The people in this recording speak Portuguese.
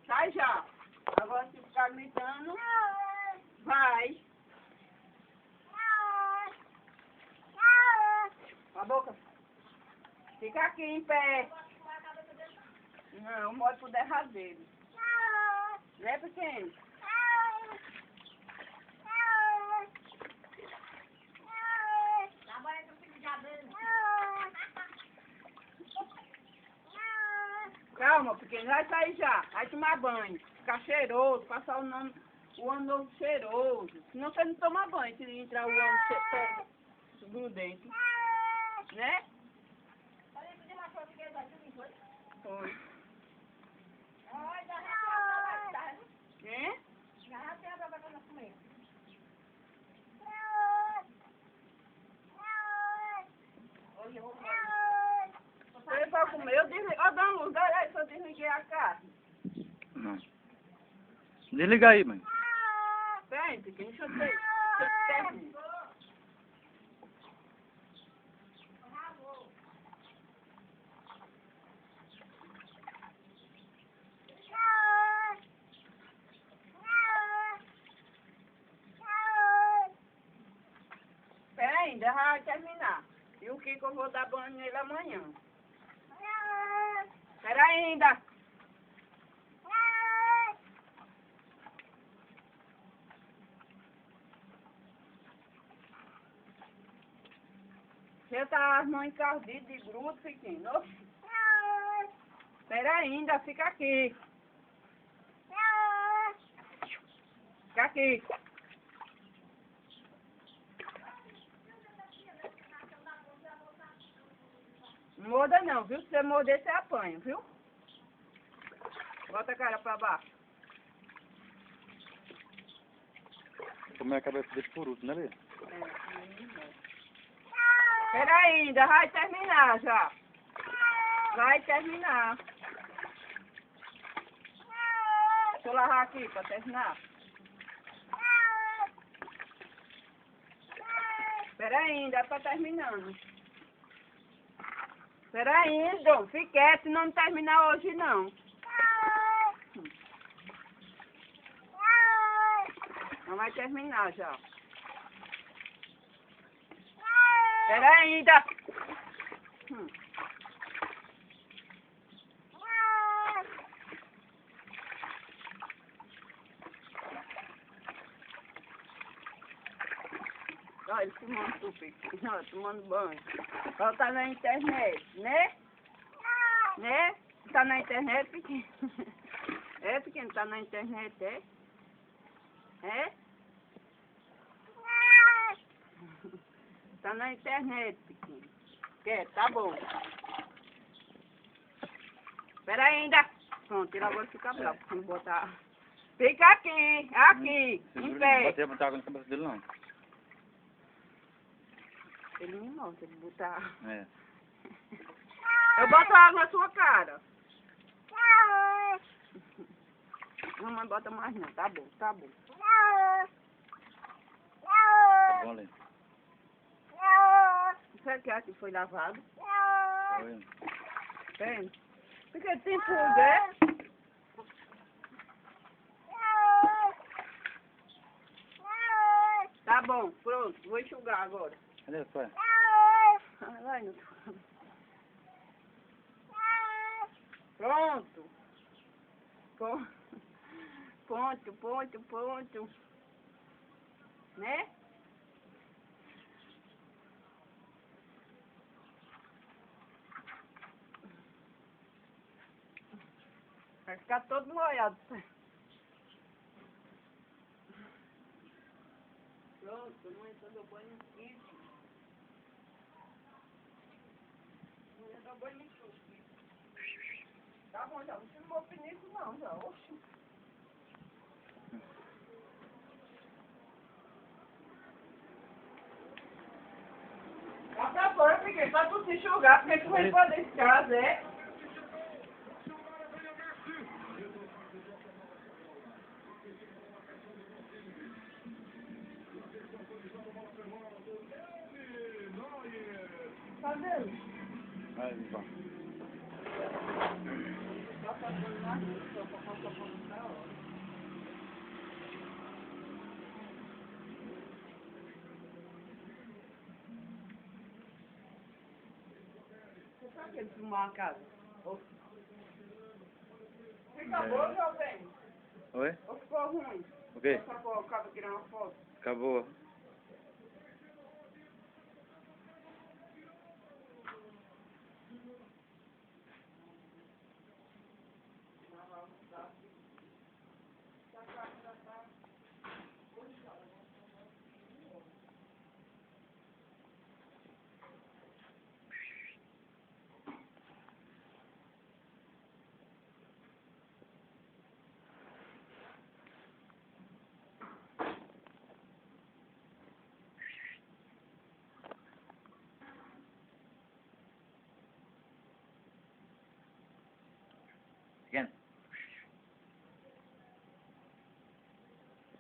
Sai já. Agora se ficar gritando, vai. Com a boca. Fica aqui em pé. Não, morde pro derradeiro. Né, pequeno? Calma, pequeno, vai sair já. Vai tomar banho. Ficar cheiroso, passar o ano novo cheiroso. Senão você não toma banho se entrar o ano grudento. Né? Foi. É? Ele vai comer, eu desliguei. Ó, dá uma luz, olha aí se eu desliguei a carne. Não. Desliga aí, mãe. Vem, pequeno, deixa eu ter. Espera ainda, vai terminar. E o que eu vou dar banho nele amanhã? Espera ainda. Você tá as mãos encardidas de grudo, pequeno. Espera ainda, fica aqui. Fica aqui. Não morda não, viu? Se você morder, você apanha, viu? Bota a cara pra baixo. Comer a cabeça dele por último, né, Lê? Espera ainda, vai terminar já. Vai terminar. Deixa eu lavar aqui pra terminar. Espera ainda, tá terminando. Espera ainda, fique quieto, senão não terminar hoje não. Não vai terminar já. Espera ainda. Olha, ele tomando suco, ó, tomando banho. Ela tá na internet, né? Né? Tá na internet, pequeno. É, pequeno, tá na internet, é? É? Tá na internet, pequeno. Quer? Tá bom. Espera ainda. Pronto, ele agora fica bravo quando botar. Fica aqui, aqui, em pé. Não botar água na cabeça dele, não. Ele me mostra, ele botar. É. Eu boto água na sua cara. Mamãe bota mais não, tá bom, tá bom. Tá bom, Lê. Você quer que foi lavado? Foi. Tem. Porque tem pulga, é? Tá bom, pronto, vou enxugar agora. Cadê a sua? Vai no... Pronto. Ponto. Né? Vai ficar todo molhado. Pronto, mãe, todo banho quente. Mãe, todo banho quente. Tá bom, já. Não precisa de alfinete não, já. Oxi. Tá pra fora, peguei. Pra tu se enxugar, porque tu vai fazer esse caso, é? Cadê? Vai, vá. Tá fazendo mais isso, que ele filmar a casa. Fica bom, meu bem? Oi? Ou ficou ruim? O quê? Só acaba tirando uma foto. Acabou.